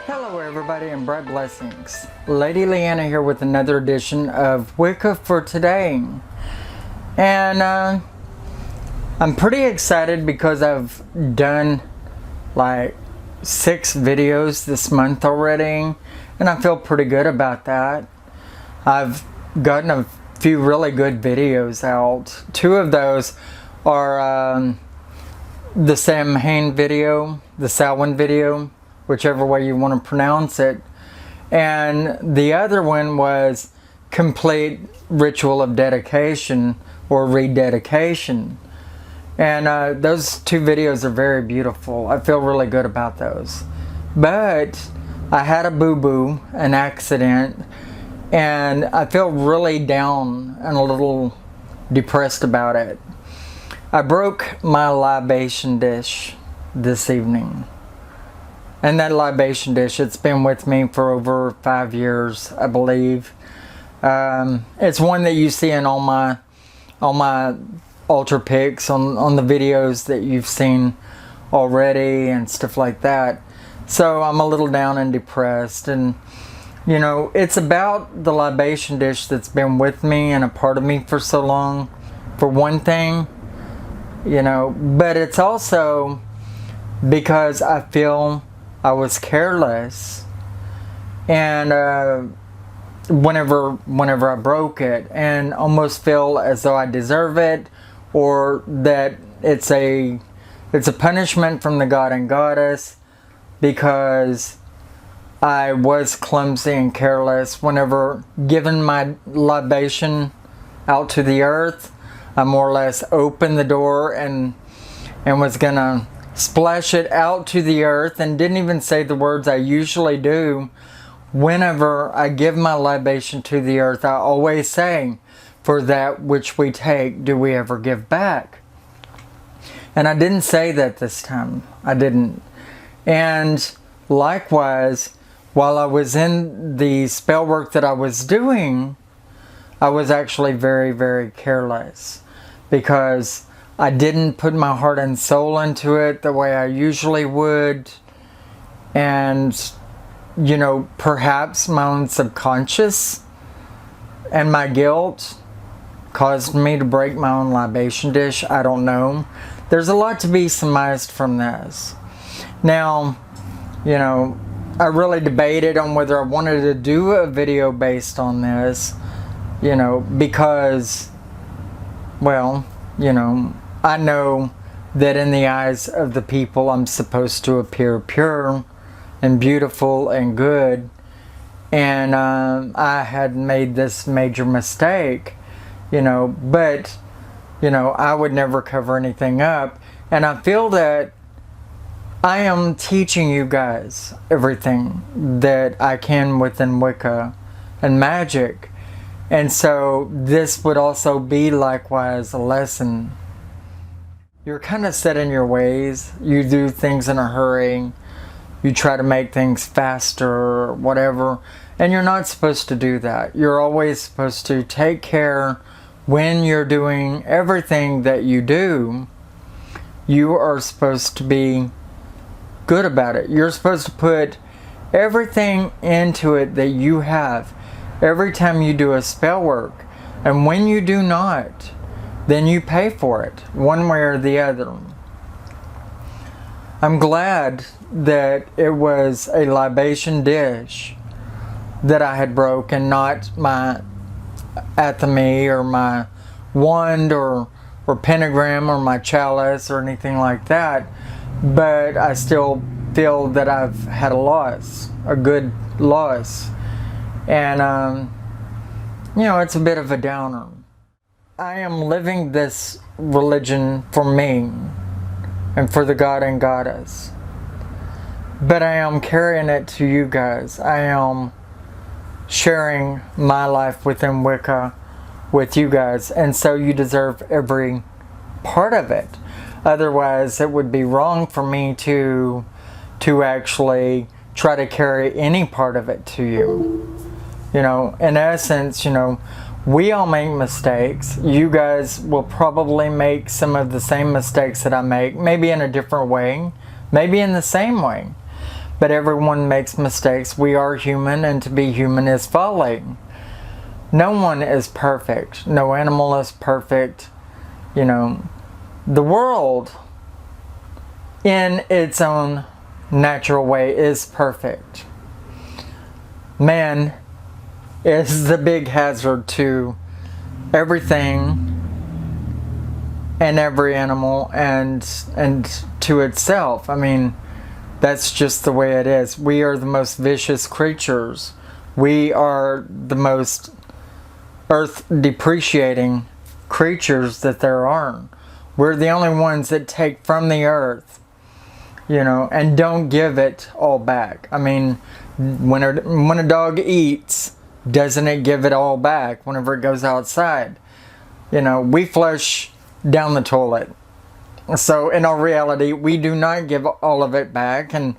Hello everybody and bright blessings. Lady Leeanna here with another edition of Wicca for today. And I'm pretty excited because I've done like 6 videos this month already. And I feel pretty good about that. I've gotten a few really good videos out. 2 of those are the Samhain video, the Samhain video, whichever way you want to pronounce it. And the other one was complete ritual of dedication or rededication. And those 2 videos are very beautiful. I feel really good about those. But I had a boo-boo, an accident, and I feel really down and a little depressed about it. I broke my libation dish this evening. And that libation dish, it's been with me for over 5 years, I believe. It's one that you see in all my altar pics on the videos that you've seen already and stuff like that. So I'm a little down and depressed, and you know, it's about the libation dish that's been with me and a part of me for so long, for one thing, you know, but it's also because I feel I was careless, and whenever I broke it, and almost feel as though I deserve it, or that it's a punishment from the God and Goddess because I was clumsy and careless. Whenever given my libation out to the earth, I more or less opened the door and was gonna splash it out to the earth, and didn't even say the words I usually do. Whenever I give my libation to the earth, I always say, "For that which we take, do we ever give back?" And I didn't say that this time. I didn't. And likewise, while I was in the spell work that I was doing, I was actually very, very careless, because I didn't put my heart and soul into it the way I usually would. And, you know, perhaps my own subconscious and my guilt caused me to break my own libation dish. I don't know. There's a lot to be surmised from this. Now, you know, I really debated on whether I wanted to do a video based on this, you know, because, well, you know, I know that in the eyes of the people I'm supposed to appear pure and beautiful and good, and I had made this major mistake, you know, but, you know, I would never cover anything up, and I feel that I am teaching you guys everything that I can within Wicca and magic, and so this would also be likewise a lesson. You're kind of set in your ways. You do things in a hurry. You try to make things faster or whatever. And you're not supposed to do that. You're always supposed to take care when you're doing everything that you do. You are supposed to be good about it. You're supposed to put everything into it that you have every time you do a spell work. And when you do not, then you pay for it, one way or the other. I'm glad that it was a libation dish that I had broken, not my athame or my wand or pentagram or my chalice or anything like that. But I still feel that I've had a loss, a good loss. And, you know, it's a bit of a downer. I am living this religion for me and for the God and Goddess, but I am carrying it to you guys. I am sharing my life within Wicca with you guys, and so you deserve every part of it. Otherwise, it would be wrong for me to actually try to carry any part of it to you. You know, in essence, you know, we all make mistakes. You guys will probably make some of the same mistakes that I make, maybe in a different way, maybe in the same way. but everyone makes mistakes. We are human, and to be human is folly. No one is perfect. No animal is perfect. You know, the world in its own natural way is perfect. Man is the big hazard to everything and every animal and to itself. I mean, that's just the way it is. We are the most vicious creatures. We are the most earth depreciating creatures that there are. We're the only ones that take from the earth, you know, and don't give it all back. I mean, when a dog eats, doesn't it give it all back whenever it goes outside? You know, we flush down the toilet. So in our reality, we do not give all of it back, and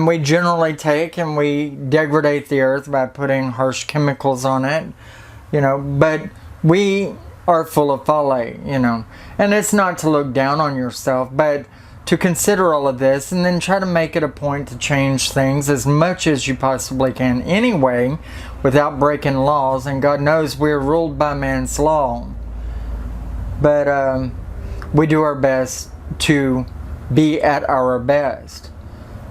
we generally take and we degrade the earth by putting harsh chemicals on it, you know, but we are full of folly, you know. And it's not to look down on yourself, but to consider all of this and then try to make it a point to change things as much as you possibly can anyway, without breaking laws. And God knows we're ruled by man's law. But we do our best to be at our best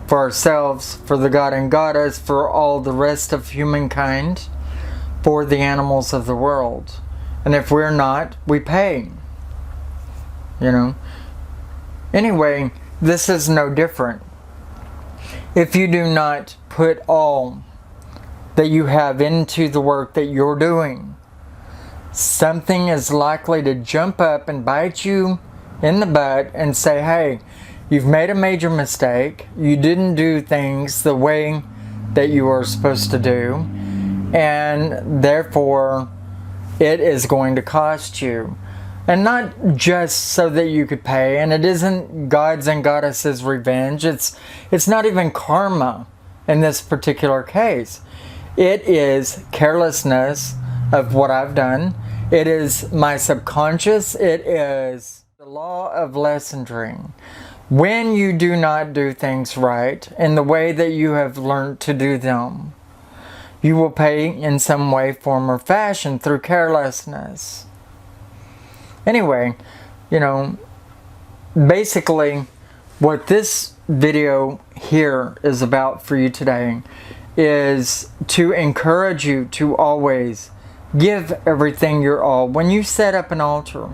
for ourselves, for the God and Goddess, for all the rest of humankind, for the animals of the world. And if we're not, we pay. You know. Anyway, this is no different. If you do not put all that you have into the work that you're doing, something is likely to jump up and bite you in the butt and say, hey, you've made a major mistake. You didn't do things the way that you were supposed to do, and therefore it is going to cost you. And not just so that you could pay, and it isn't God's and Goddesses' revenge. It's not even karma in this particular case. It is carelessness of what I've done. It is my subconscious. It is the law of lessendering. When you do not do things right in the way that you have learned to do them, you will pay in some way, form, or fashion through carelessness. Anyway, you know, basically what this video here is about for you today is to encourage you to always give everything your all. When you set up an altar,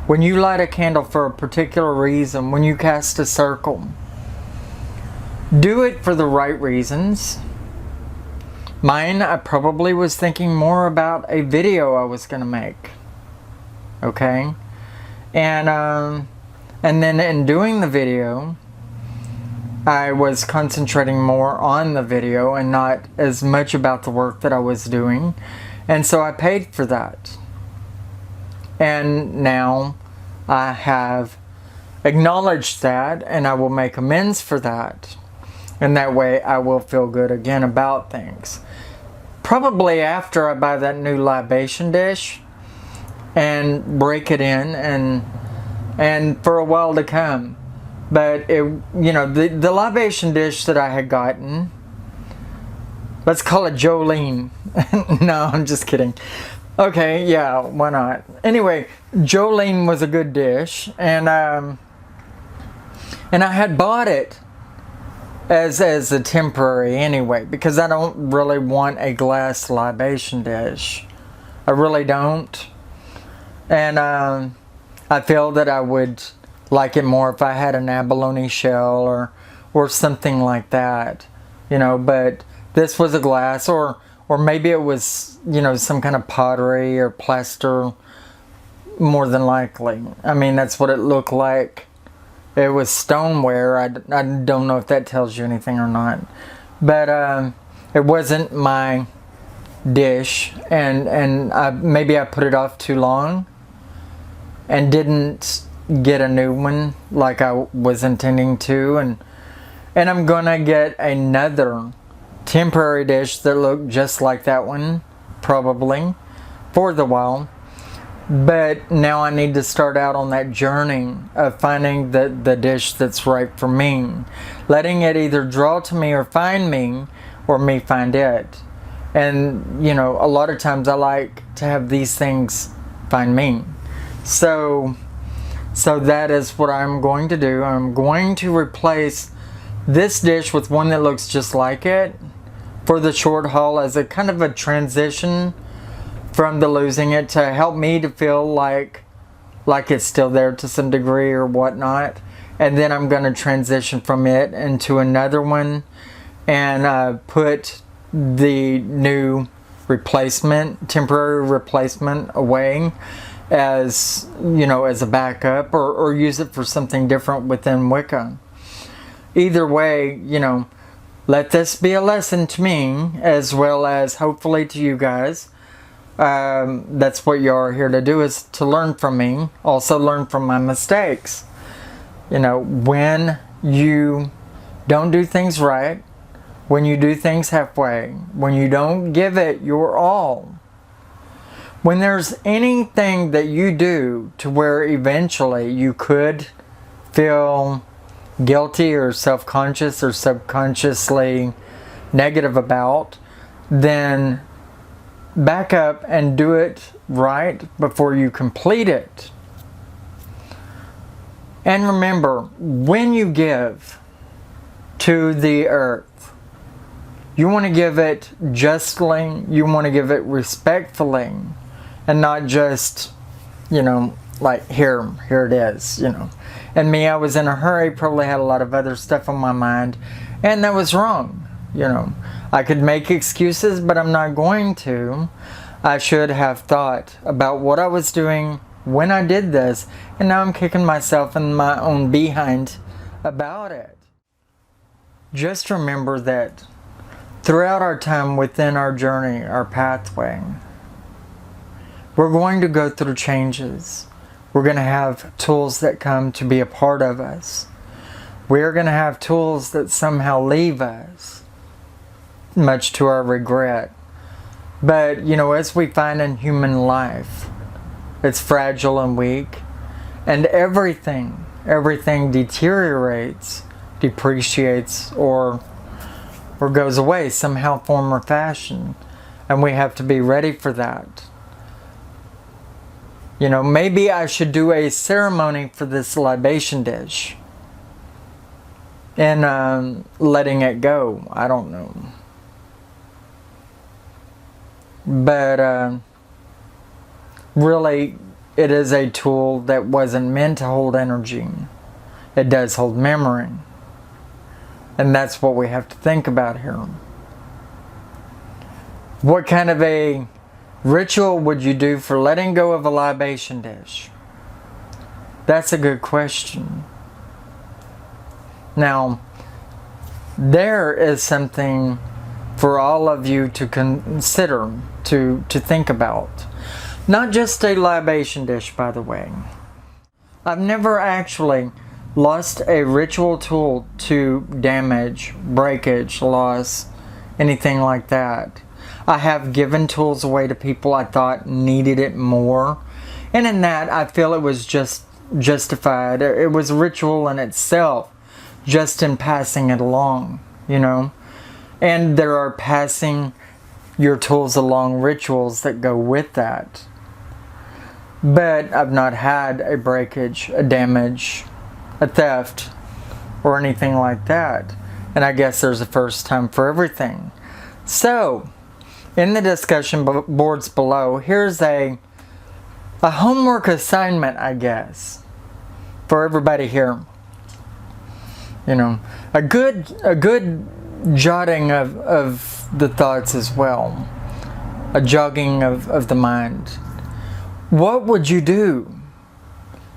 when you light a candle for a particular reason, when you cast a circle, do it for the right reasons. Mine, I probably was thinking more about a video I was going to make. Okay? And then in doing the video, I was concentrating more on the video and not as much about the work that I was doing. And so I paid for that. And now I have acknowledged that, and I will make amends for that. And that way I will feel good again about things. Probably after I buy that new libation dish and break it in and for a while to come. But it, you know, the libation dish that I had gotten, let's call it Jolene. No, I'm just kidding. Okay, yeah, why not? Anyway, Jolene was a good dish, and I had bought it as a temporary anyway, because I don't really want a glass libation dish. I really don't. And I feel that I would like it more if I had an abalone shell or something like that, you know. But this was a glass, or maybe it was, you know, some kind of pottery or plaster, more than likely. I mean, that's what it looked like. It was stoneware. I don't know if that tells you anything or not. But it wasn't my dish, and maybe I put it off too long and didn't get a new one like I was intending to, and I'm gonna get another temporary dish that looked just like that one, probably, for the while. But now I need to start out on that journey of finding the dish that's right for me. Letting it either draw to me or find me, or me find it. And, you know, a lot of times I like to have these things find me. So that is what I'm going to do. I'm going to replace this dish with one that looks just like it for the short haul, as a kind of a transition from the losing it, to help me to feel like it's still there to some degree or whatnot. And then I'm going to transition from it into another one and put the new replacement, temporary replacement, away as, you know, as a backup, or use it for something different within Wicca. Either way, you know, let this be a lesson to me, as well as hopefully to you guys. That's what you're here to do, is to learn from me, also learn from my mistakes. You know, when you don't do things right, when you do things halfway, when you don't give it your all, when there's anything that you do to where eventually you could feel guilty or self-conscious or subconsciously negative about, then back up and do it right before you complete it. And remember, when you give to the earth, you want to give it justly, you want to give it respectfully, and not just, you know, like here it is, you know. And me, I was in a hurry, probably had a lot of other stuff on my mind, and that was wrong, you know. I could make excuses, but I'm not going to. I should have thought about what I was doing when I did this, and now I'm kicking myself in my own behind about it. Just remember that throughout our time within our journey, our pathway, we're going to go through changes. We're going to have tools that come to be a part of us. We're going to have tools that somehow leave us, much to our regret. But, you know, as we find in human life, it's fragile and weak, and everything deteriorates, depreciates, or goes away somehow, form, or fashion. And we have to be ready for that. You know, maybe I should do a ceremony for this libation dish and letting it go. I don't know. But really, it is a tool that wasn't meant to hold energy. It does hold memory. And that's what we have to think about here. What kind of a ritual would you do for letting go of a libation dish? That's a good question. Now, there is something for all of you to consider, to think about. Not just a libation dish, by the way. I've never actually lost a ritual tool to damage, breakage, loss, anything like that. I have given tools away to people I thought needed it more. And in that, I feel it was just justified. It was a ritual in itself, just in passing it along, you know. And there are passing your tools along rituals that go with that. But I've not had a breakage, a damage, a theft, or anything like that. And I guess there's a first time for everything. So, in the discussion boards below, here's a homework assignment, I guess, for everybody here. You know, a good jotting of the thoughts as well, a jogging of the mind. What would you do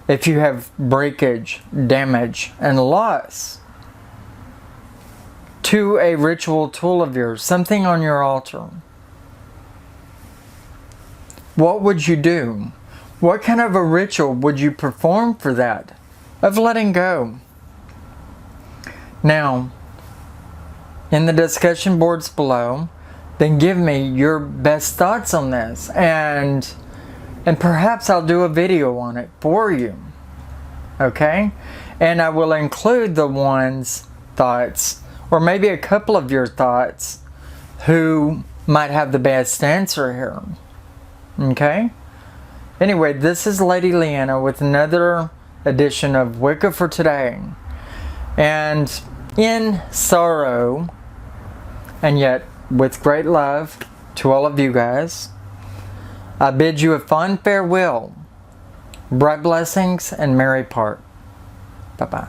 if you have breakage, damage, and loss to a ritual tool of yours, something on your altar? What would you do? What kind of a ritual would you perform for that, of letting go? Now, in the discussion boards below, then give me your best thoughts on this. And And perhaps I'll do a video on it for you. Okay? And I will include the one's thoughts, or maybe a couple of your thoughts, who might have the best answer here. Okay? Anyway, this is Lady Leeanna with another edition of Wicca for Today. And in sorrow, and yet with great love to all of you guys, I bid you a fond farewell, bright blessings, and merry part. Bye-bye.